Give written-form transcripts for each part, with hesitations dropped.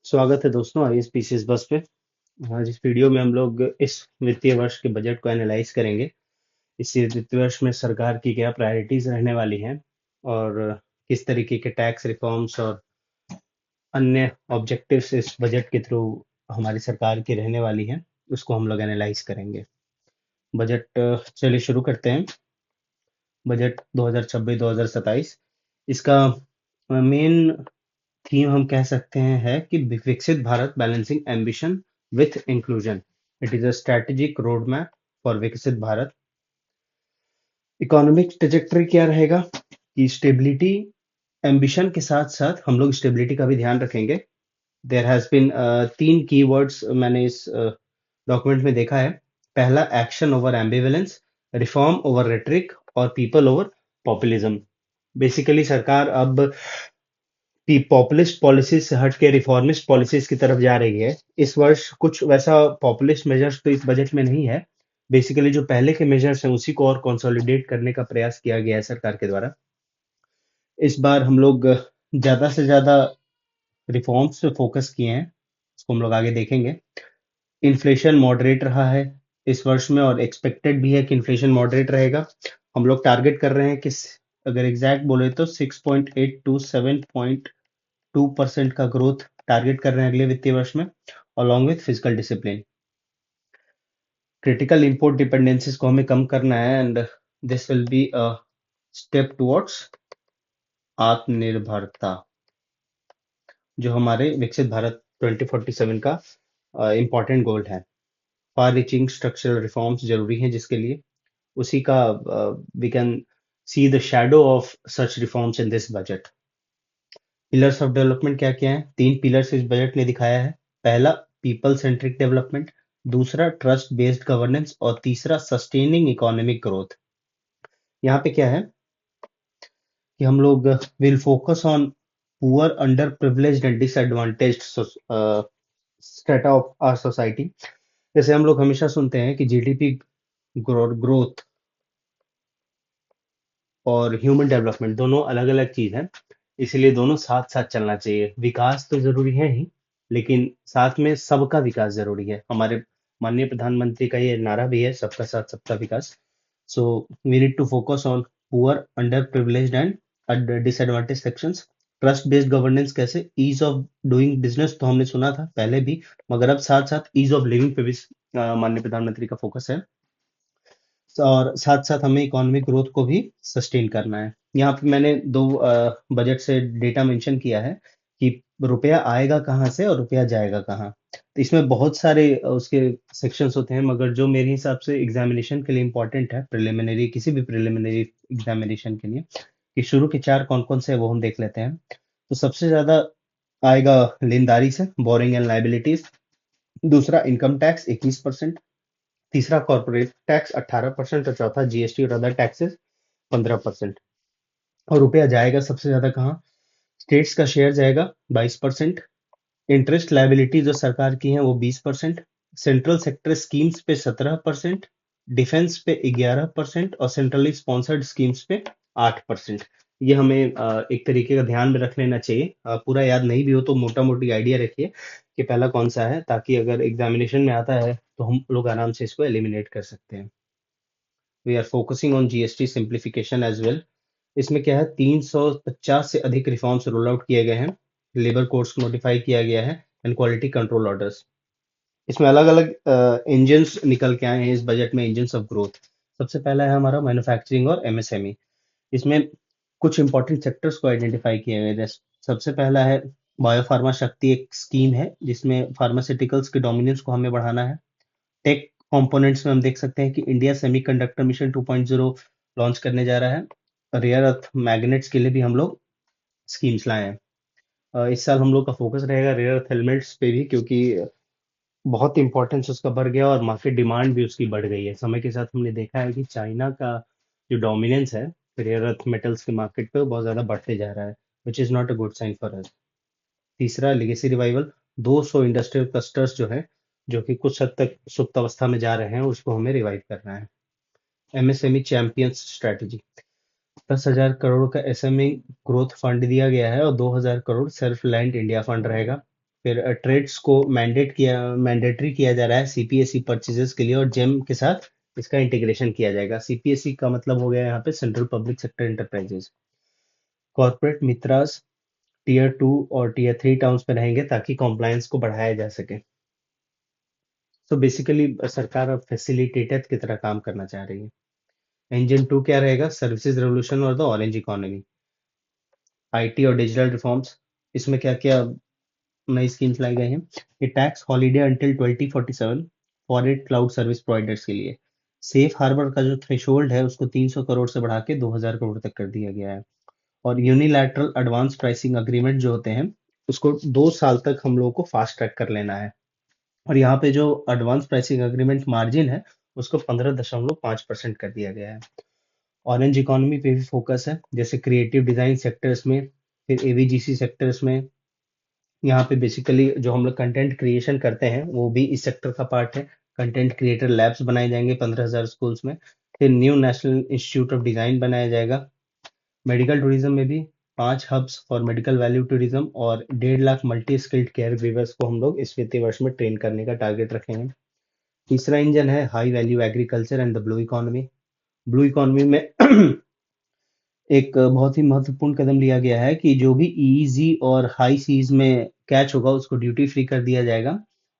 स्वागत है दोस्तों आईएएस पीसीएस बस पे। आज इस वीडियो में हम लोग इस वित्तीय वर्ष के बजट को एनालाइज करेंगे। इस वित्तीय वर्ष में सरकार की क्या प्रायोरिटीज रहने वाली हैं और किस तरीके के टैक्स रिफॉर्म्स और अन्य ऑब्जेक्टिव्स इस बजट के थ्रू हमारी सरकार की रहने वाली हैं, उसको हम लोग एनालाइज करेंगे। बजट चलिए शुरू करते हैं। बजट 2026-2027 इसका मेन थीम हम कह सकते हैं है कि विकसित Bharat balancing ambition with inclusion. It is a strategic road map for Viksit Bharat. Economic trajectory क्या रहेगा कि स्टेबिलिटी एम्बिशन के साथ साथ हम लोग स्टेबिलिटी का भी ध्यान रखेंगे। देयर हैज बीन तीन कीवर्ड्स मैंने इस डॉक्यूमेंट में देखा है। पहला action over ambivalence, reform over rhetoric और पीपल ओवर पॉपुलिज्म। बेसिकली सरकार अब पॉपुलिस्ट पॉलिसीज से हट के रिफॉर्मिस्ट पॉलिसीज की तरफ जा रही है। इस वर्ष कुछ वैसा पॉपुलिस्ट मेजर्स तो इस बजट में नहीं है। बेसिकली जो पहले के मेजर्स हैं उसी को और कंसोलिडेट करने का प्रयास किया गया है सरकार के द्वारा। इस बार हम लोग ज्यादा से ज्यादा रिफॉर्म्स पे फोकस किए हैं, इसको हम लोग आगे देखेंगे। इन्फ्लेशन मॉडरेट रहा है इस वर्ष में और एक्सपेक्टेड भी है कि इन्फ्लेशन मॉडरेट रहेगा। हम लोग टारगेट कर रहे हैं कि अगर एग्जैक्ट बोले तो 6.8 टू 7.2% का ग्रोथ टारगेट कर रहे हैं अगले वित्तीय वर्ष में, along with physical discipline. Critical import dependencies को हमें कम करना है and this will be a step towards आत्मनिर्भरता, जो हमारे विकसित भारत 2047 का इम्पॉर्टेंट गोल है। फार रीचिंग स्ट्रक्चरल रिफॉर्म्स जरूरी हैं जिसके लिए उसी का we can see the shadow of such reforms in this budget. Pillars of development क्या क्या है? तीन पिलर्स इस बजट ने दिखाया है। पहला पीपल सेंट्रिक डेवलपमेंट, दूसरा ट्रस्ट बेस्ड गवर्नेंस और तीसरा सस्टेनिंग इकोनॉमिक ग्रोथ। यहाँ पे क्या है कि हम लोग will focus on poor underprivileged and disadvantaged strata of our society. जैसे हम लोग हमेशा सुनते हैं कि जीडीपी ग्रोथ और ह्यूमन डेवलपमेंट दोनों अलग अलग चीज है, इसलिए दोनों साथ साथ चलना चाहिए। विकास तो जरूरी है ही, लेकिन साथ में सबका विकास जरूरी है। हमारे माननीय प्रधानमंत्री का ये नारा भी है, सबका साथ सबका विकास। So we need to focus on poor underprivileged and disadvantage sections. Trust based governance कैसे? ईज ऑफ डूइंग बिजनेस तो हमने सुना था पहले भी, मगर अब साथ साथ ईज ऑफ लिविंग पे भी माननीय प्रधानमंत्री का फोकस है। और साथ साथ हमें इकोनॉमिक ग्रोथ को भी सस्टेन करना है। यहाँ पे मैंने दो बजट से डेटा मेंशन किया है कि रुपया आएगा कहाँ से और रुपया जाएगा कहाँ। तो इसमें बहुत सारे उसके सेक्शंस होते हैं, मगर जो मेरे हिसाब से एग्जामिनेशन के लिए इम्पोर्टेंट है, प्रिलिमिनरी किसी भी प्रिलिमिनरी एग्जामिनेशन के लिए, कि शुरू के चार कौन कौन से हैं, वो हम देख लेते हैं। तो सबसे ज्यादा आएगा लेनदारी से, बोरिंग एंड लाइबिलिटीज। दूसरा इनकम टैक्स 21%, तीसरा कॉर्पोरेट टैक्स 18% और चौथा जीएसटी और अदर टैक्सेस 15%। और रुपया जाएगा सबसे ज्यादा कहाँ? स्टेट्स का शेयर जाएगा 22%, इंटरेस्ट लाइबिलिटी जो सरकार की है वो 20%, सेंट्रल सेक्टर स्कीम्स पे 17%, डिफेंस पे 11% और सेंट्रली स्पॉन्सर्ड स्कीम्स पे 8%। ये हमें एक तरीके का ध्यान में रख लेना चाहिए। पूरा याद नहीं भी हो तो मोटा मोटी आइडिया रखिए कि पहला कौन सा है, ताकि अगर एग्जामिनेशन में आता है तो हम लोग आराम से इसको एलिमिनेट कर सकते हैं। We are focusing on GST simplification as well. इसमें क्या है, 350 से अधिक रिफॉर्म्स रोल आउट किए गए हैं। लेबर कोड्स को मॉडिफाई किया गया है एंड क्वालिटी कंट्रोल ऑर्डर्स। इसमें अलग अलग इंजन्स निकल के आए हैं इस बजट में, इंजन्स ऑफ ग्रोथ। सबसे पहला है हमारा मैन्युफैक्चरिंग और एमएसएमई। इसमें कुछ इंपॉर्टेंट सेक्टर्स को आइडेंटिफाई किए गए हैं। सबसे पहला है बायोफार्मा शक्ति, एक स्कीम है जिसमें फार्मास्यूटिकल्स के डोमिनेंस को हमें बढ़ाना है। टेक कंपोनेंट्स में हम देख सकते हैं कि इंडिया सेमीकंडक्टर मिशन 2.0 लॉन्च करने जा रहा है। रेयर अर्थ मैग्नेट्स के लिए भी हम लोग स्कीम्स लाए हैं। इस साल हम लोग का फोकस रहेगा रेयर अर्थ एलिमेंट्स पे भी, क्योंकि बहुत इंपॉर्टेंस उसका बढ़ गया और मार्केट डिमांड भी उसकी बढ़ गई है। समय के साथ हमने देखा है कि चाइना का जो डोमिनेंस है रेयर अर्थ मेटल्स के मार्केट पे, वो बहुत ज्यादा बढ़ते जा रहा है, which is not a good sign for us. तीसरा लेगेसी रिवाइवल। 200 इंडस्ट्रियल क्लस्टर्स जो है, जो कि कुछ हद तक सुप्त अवस्था में जा रहे हैं, उसको हमें रिवाइव करना है। MSME champions strategy. 10,000 करोड़ का एसएमई ग्रोथ फंड दिया गया है और 2,000 crore self reliant India fund रहेगा। फिर ट्रेड्स को मैंडेटरी किया जा रहा है सीपीएसई परचेजेस के लिए, और जेम के साथ इसका इंटीग्रेशन किया जाएगा। सीपीएसई का मतलब हो गया यहाँ पे central public sector enterprises. Corporate मित्रास टीयर 2 और टीयर 3 टाउन्स में रहेंगे ताकि कॉम्प्लायंस को बढ़ाया जा सके। तो बेसिकली सरकार अब फैसिलिटेटर की तरह काम करना चाह रही है। इंजन 2 क्या रहेगा? सर्विसेज रेवोल्यूशन और द ऑरेंज इकोनॉमी। आईटी और डिजिटल रिफॉर्म्स, इसमें क्या क्या नई स्कीम्स लाई गई हैं? ये tax holiday until 2047 for cloud service providers के लिए। सेफ हार्बर का जो थ्रेशोल्ड है उसको 300 करोड़ से बढ़ा के 2000 करोड़ तक कर दिया गया है। और यूनिलैटरल एडवांस प्राइसिंग अग्रीमेंट जो होते हैं उसको 2 साल तक हम लोगों को फास्ट ट्रैक कर लेना है। और यहाँ पे जो एडवांस प्राइसिंग अग्रीमेंट मार्जिन है उसको 15.5% कर दिया गया है। ऑरेंज इकोनॉमी पे भी फोकस है, जैसे क्रिएटिव डिजाइन सेक्टर्स में, फिर एवीजीसी सेक्टर्स में। यहाँ पे बेसिकली जो हम लोग कंटेंट क्रिएशन करते हैं वो भी इस सेक्टर का पार्ट है। कंटेंट क्रिएटर लैब्स बनाए जाएंगे 15,000 स्कूल्स में। फिर new national institute of design बनाया जाएगा। मेडिकल टूरिज्म में भी 5 hubs for medical value tourism और 1.5 lakh multi skilled care weavers को हम लोग इस वित्तीय वर्ष में ट्रेन करने का टारगेट रखेंगे। तीसरा इंजन है high value agriculture and the blue economy. Blue economy में एक बहुत ही महत्वपूर्ण कदम लिया गया है कि जो भी ईजी और हाई सीज में कैच होगा उसको ड्यूटी फ्री कर दिया जाएगा,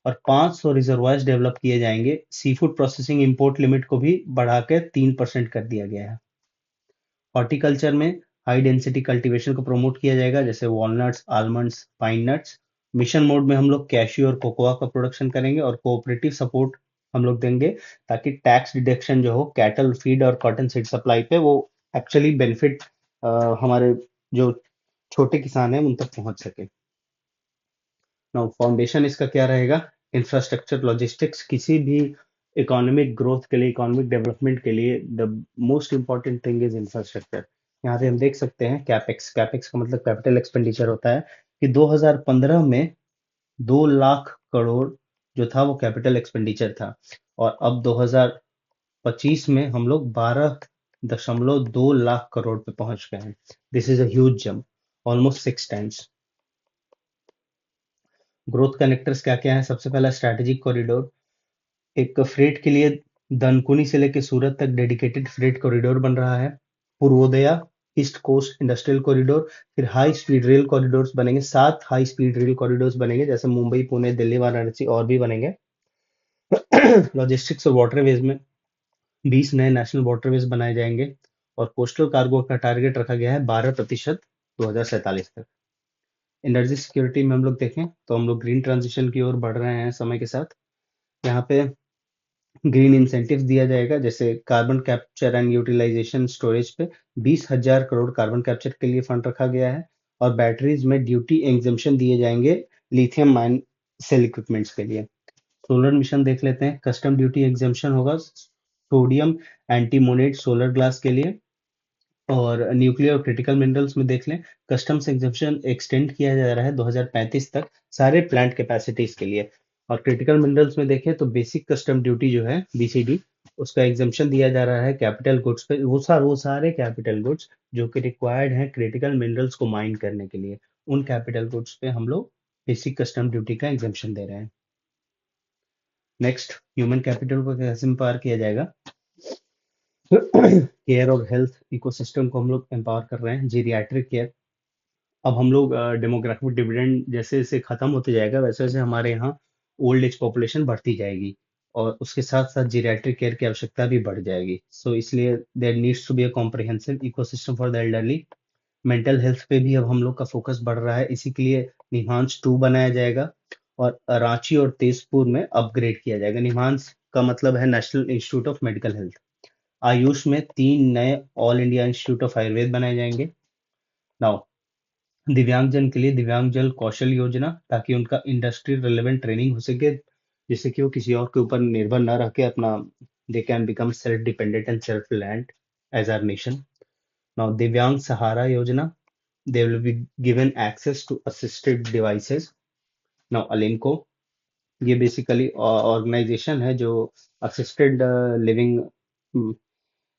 और 500 रिजर्वायर्स डेवलप किए जाएंगे। Sea food processing import limit को भी बढ़ा के 3% कर दिया गया है। हॉर्टिकल्चर में हाई डेंसिटी कल्टीवेशन को प्रमोट किया जाएगा, जैसे walnuts, almonds, pine nuts. Mission mode में हम लोग कैश्यू और कोकोआ का प्रोडक्शन करेंगे, और कोऑपरेटिव सपोर्ट हम लोग देंगे ताकि टैक्स डिडक्शन जो हो कैटल फीड और कॉटन सीड सप्लाई पे वो एक्चुअली बेनिफिट हमारे जो छोटे किसान हैं उन तक पहुंच सके। नाउ फाउंडेशन इसका क्या रहेगा? Infrastructure logistics. किसी भी इकोनॉमिक ग्रोथ के लिए, इकोनॉमिक डेवलपमेंट के लिए the most important thing is infrastructure. यहाँ पे हम देख सकते हैं कैपेक्स। कैपेक्स का मतलब कैपिटल एक्सपेंडिचर होता है कि 2015 में 2 लाख करोड़ जो था वो कैपिटल एक्सपेंडिचर था, और अब 2025 में हम लोग 12.2 लाख करोड़ पे पहुंच गए हैं। This is a huge jump, almost 6 times. Growth connectors क्या क्या है? सबसे पहला स्ट्रैटेजिक कॉरिडोर। एक फ्रेट के लिए दनकुनी से लेकर सूरत तक डेडिकेटेड फ्रेट कॉरिडोर बन रहा है। पूर्वोदया ईस्ट कोस्ट इंडस्ट्रियल कॉरिडोर। फिर हाई स्पीड रेल कॉरिडोर्स बनेंगे, 7 हाई स्पीड रेल कॉरिडोर्स बनेंगे, जैसे मुंबई, पुणे, दिल्ली, वाराणसी और भी बनेंगे। लॉजिस्टिक्स और वाटरवेज में 20 नए नेशनल वाटरवेज बनाए जाएंगे, और कोस्टल कार्गो का टारगेट रखा गया है 12% 2047 तक। एनर्जी सिक्योरिटी में हम लोग देखें तो हम लोग ग्रीन ट्रांजिशन की ओर बढ़ रहे हैं समय के साथ। यहाँ पे ग्रीन इंसेंटिव दिया जाएगा, जैसे carbon capture and utilisation storage पे 20,000 करोड़ कार्बन कैप्चर के लिए फंड रखा गया है। और बैटरीज में ड्यूटी एग्जम्पशन दिए जाएंगे लिथियम माइन सेल इक्विपमेंट्स के लिए। सोलर मिशन देख लेते हैं। कस्टम ड्यूटी एग्जम्पशन होगा सोडियम एंटीमोनेट सोलर ग्लास के लिए। और न्यूक्लियर और क्रिटिकल मिनरल्स में देख लें, कस्टम्स एग्जम्पशन एक्सटेंड किया जा रहा है 2035 तक सारे प्लांट कैपेसिटीज के लिए। और क्रिटिकल मिनरल्स में देखें तो बेसिक कस्टम ड्यूटी जो है बीसीडी, उसका एग्जम्पशन दिया जा रहा है कैपिटल गुड्स पे। वो सारे कैपिटल गुड्स जो कि रिक्वायर्ड हैं क्रिटिकल मिनरल्स को माइन करने के लिए, उन कैपिटल गुड्स पे हम लोग बेसिक कस्टम ड्यूटी का एग्जम्पशन दे रहे हैं। नेक्स्ट, ह्यूमन कैपिटल को कैसे एम्पावर किया जाएगा? केयर और हेल्थ इकोसिस्टम को हम लोग एम्पावर कर रहे हैं। जीरियाट्रिक केयर, अब हम लोग डेमोग्राफिक डिविडेंड जैसे जैसे खत्म होते जाएगा वैसे वैसे हमारे यहाँ ओल्ड एज पॉपुलेशन बढ़ती जाएगी, और उसके साथ साथ जीरियाट्रिक केयर की आवश्यकता भी बढ़ जाएगी। सो इसलिए there needs to be a comprehensive ecosystem for the elderly. Mental health पे भी अब हम लोग का फोकस बढ़ रहा है, इसी के लिए निम्हांस 2 बनाया जाएगा, और रांची और तेजपुर में अपग्रेड किया जाएगा। निम्हांस का मतलब है national institute of medical health. Ayush में 3 नए all India institute of Ayurveda बनाए जाएंगे। नाउ, दिव्यांगजन के लिए दिव्यांग जल कौशल योजना, ताकि उनका इंडस्ट्री रिलेवेंट ट्रेनिंग हो सके, जिससे कि वो किसी और के ऊपर निर्भर न रह के अपना they can become self dependent and self reliant as our nation. Now, Divyang Sahara Yojana, they will be given access to assisted devices. Now, ALIMCO, ये बेसिकली ऑर्गेनाइजेशन है जो असिस्टेड लिविंग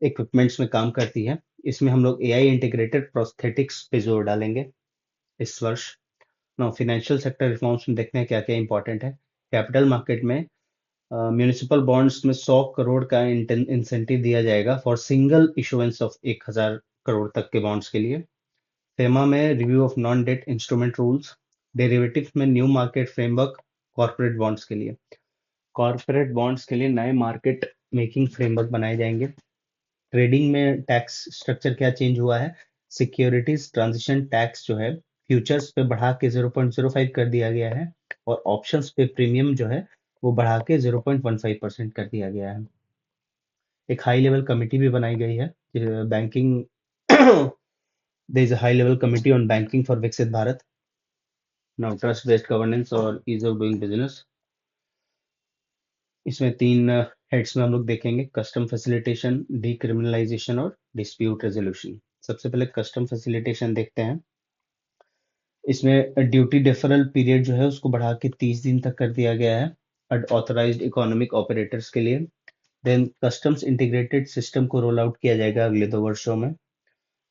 इक्विपमेंट्स में काम करती है। इसमें हम लोग एआई इंटीग्रेटेड प्रोस्थेटिक्स पे जोर डालेंगे इस वर्ष। ना फाइनेंशियल सेक्टर रिफॉर्म्स में देखते हैं क्या क्या इंपॉर्टेंट है। कैपिटल मार्केट में म्यूनिसिपल बॉन्ड्स में 100 करोड़ का इंसेंटिव दिया जाएगा for single issuance of 1000 crore तक के बॉन्ड्स के लिए। फेमा में review of non debt instrument rules. Derivatives में new market framework corporate bonds के लिए। कॉर्पोरेट बॉन्ड्स के लिए नए मार्केट मेकिंग फ्रेमवर्क बनाए जाएंगे। ट्रेडिंग में टैक्स स्ट्रक्चर क्या चेंज हुआ है। सिक्योरिटीज ट्रांजिशन टैक्स जो है फ्यूचर्स पे बढ़ा के 0.05 कर दिया गया है, और ऑप्शंस पे प्रीमियम जो है वो बढ़ा के 0.15% कर दिया गया है। एक हाई लेवल कमेटी भी बनाई गई है banking there is a high level committee on banking for Viksit Bharat. Now trust based governance और ईज ऑफ डूइंग बिजनेस, इसमें 3 हेड्स में हम लोग देखेंगे, कस्टम फैसिलिटेशन, डीक्रिमिनलाइजेशन और डिस्प्यूट रेजोल्यूशन। सबसे पहले कस्टम फैसिलिटेशन देखते हैं। इसमें ड्यूटी डेफरल पीरियड जो है उसको बढ़ा के 30 दिन तक कर दिया गया है ऑथराइज्ड इकोनॉमिक ऑपरेटर्स के लिए। देन कस्टम्स इंटीग्रेटेड सिस्टम को रोल आउट किया जाएगा अगले 2 वर्षों में,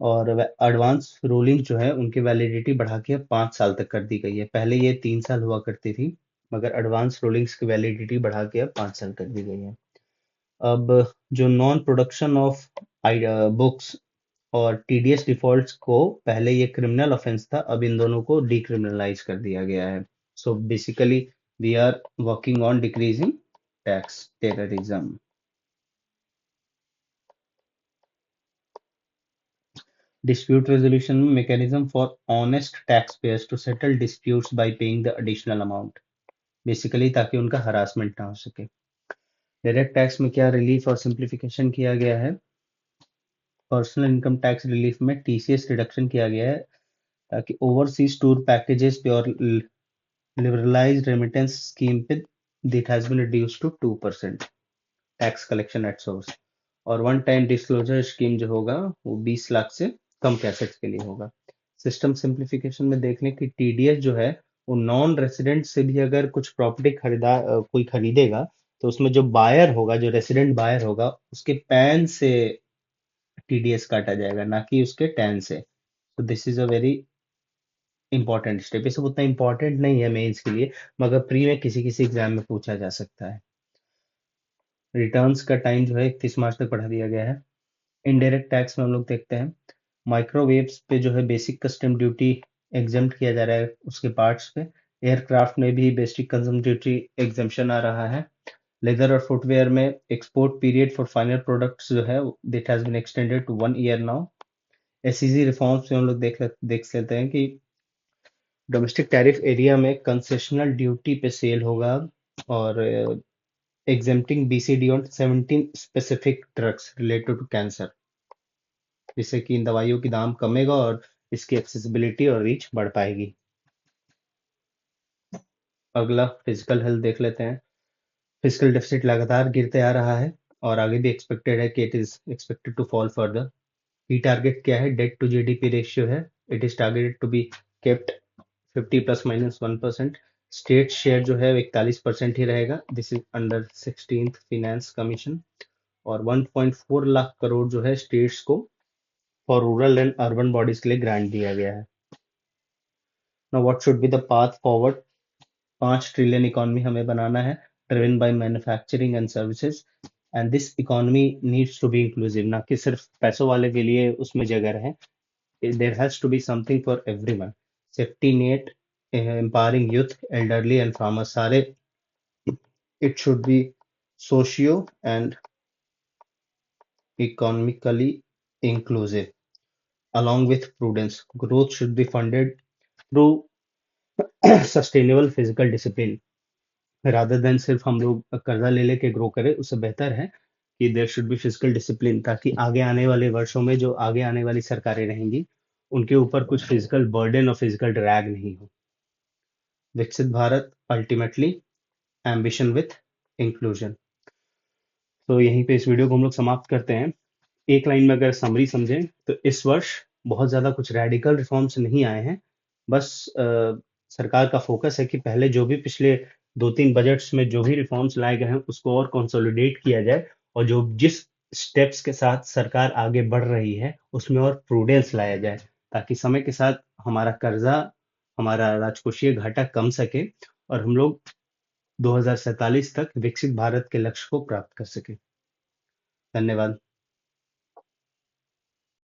और एडवांस रूलिंग जो है उनकी वैलिडिटी बढ़ा के 5 साल तक कर दी गई है। पहले ये 3 साल हुआ करती थी, मगर एडवांस रूलिंग्स की वैलिडिटी बढ़ा के अब 5 साल कर दी गई है। अब जो नॉन प्रोडक्शन ऑफ बुक्स और टीडीएस डिफॉल्ट्स को, पहले ये क्रिमिनल ऑफेंस था, अब इन दोनों को डिक्रिमिनलाइज कर दिया गया है। So basically we are working on decreasing tax terrorism. Dispute resolution mechanism for honest taxpayers to settle disputes by paying the additional amount, basically ताकि उनका हरासमेंट ना हो सके। डायरेक्ट टैक्स में क्या रिलीफ और सिंप्लीफिकेशन किया गया है। पर्सनल इनकम टैक्स रिलीफ में टीसीएस रिडक्शन किया गया है ताकि ओवरसीज टूर पैकेजेस पे और लिबरलाइज्ड रेमिटेंस स्कीम पे that has been reduced to 2% tax collection at source. और वन टाइम डिस्क्लोजर स्कीम जो होगा वो 20 लाख से कम के एसेट्स के लिए होगा। सिस्टम सिंप्लीफिकेशन में देख लें कि टीडीएस जो है वो नॉन रेसिडेंट से भी अगर कुछ प्रॉपर्टी कोई खरीदेगा, तो उसमें जो बायर होगा, जो रेसिडेंट बायर होगा, उसके पैन से टीडीएस काटा जाएगा, ना कि उसके टैन से। तो this is a very important step. ये सब उतना इंपॉर्टेंट नहीं है मेंस के लिए, मगर प्री में किसी किसी एग्जाम में पूछा जा सकता है। रिटर्न्स का टाइम जो है 31 मार्च तक बढ़ा दिया गया है। इनडायरेक्ट टैक्स में हम लोग देखते हैं, माइक्रोवेव्स पे जो है बेसिक कस्टम ड्यूटी एग्जम्प्ट किया जा रहा है उसके पार्ट्स पे। एयरक्राफ्ट में भी बेसिक कस्टम ड्यूटी एग्जम्पशन आ रहा है। लेदर और फुटवेयर में export period for final products जो है that has been extended to 1 year now. SEZ reforms में हम लोग देख लेते हैं कि डोमेस्टिक टैरिफ एरिया में कंसेशनल ड्यूटी पे सेल होगा, और exempting BCD on 17 specific drugs related to cancer, जिससे कि इन दवाइयों की दाम कमेगा और इसकी एक्सेसिबिलिटी और रीच बढ़ पाएगी। अगला फिजिकल हेल्थ देख लेते हैं। फिजिकल डेफिसिट लगातार गिरते आ रहा है और आगे भी एक्सपेक्टेड है कि it is expected to fall further. की टारगेट क्या है, डेट टू जीडीपी रेशियो है, it is targeted to be kept 50 ±1%। State share जो है 41% ही रहेगा, this is under 16th finance commission. और 1.4 लाख करोड़ जो है स्टेट्स को for rural and urban bodies के लिए ग्रांट दिया गया है। Now what should be the path forward. 5 trillion economy हमें बनाना है, driven by manufacturing and services, and this economy needs to be inclusive, ना कि सिर्फ पैसों वाले के लिए उसमें जगह रहे। There has to be something for everyone. Safety net, empowering youth, elderly and farmers, सारे it should be socio and economically inclusive along with prudence. Growth should be funded through sustainable physical discipline rather than सिर्फ हम लोग कर्जा ले लेके grow करें। उससे बेहतर है कि there should be physical discipline, ताकि आगे आने वाले वर्षों में जो आगे आने वाली सरकारें रहेंगी उनके ऊपर कुछ फिजिकल बर्डन और फिजिकल ड्रैग नहीं हो। विकसित Bharat ultimately ambition with inclusion. तो यहीं पे इस वीडियो को हम लोग समाप्त करते हैं। एक लाइन में अगर समरी समझें तो इस वर्ष बहुत ज्यादा कुछ रेडिकल रिफॉर्म्स नहीं आए हैं। बस सरकार का फोकस है कि पहले जो भी पिछले 2-3 बजट्स में जो भी रिफॉर्म्स लाए गए हैं उसको और कंसोलिडेट किया जाए, और जो जिस स्टेप्स के साथ सरकार आगे बढ़ रही है उसमें और प्रूडेंस लाया जाए, ताकि समय के साथ हमारा कर्जा हमारा राजकोषीय घाटा कम सके और हम लोग 2047 तक विकसित भारत के लक्ष्य को प्राप्त कर सके। धन्यवाद।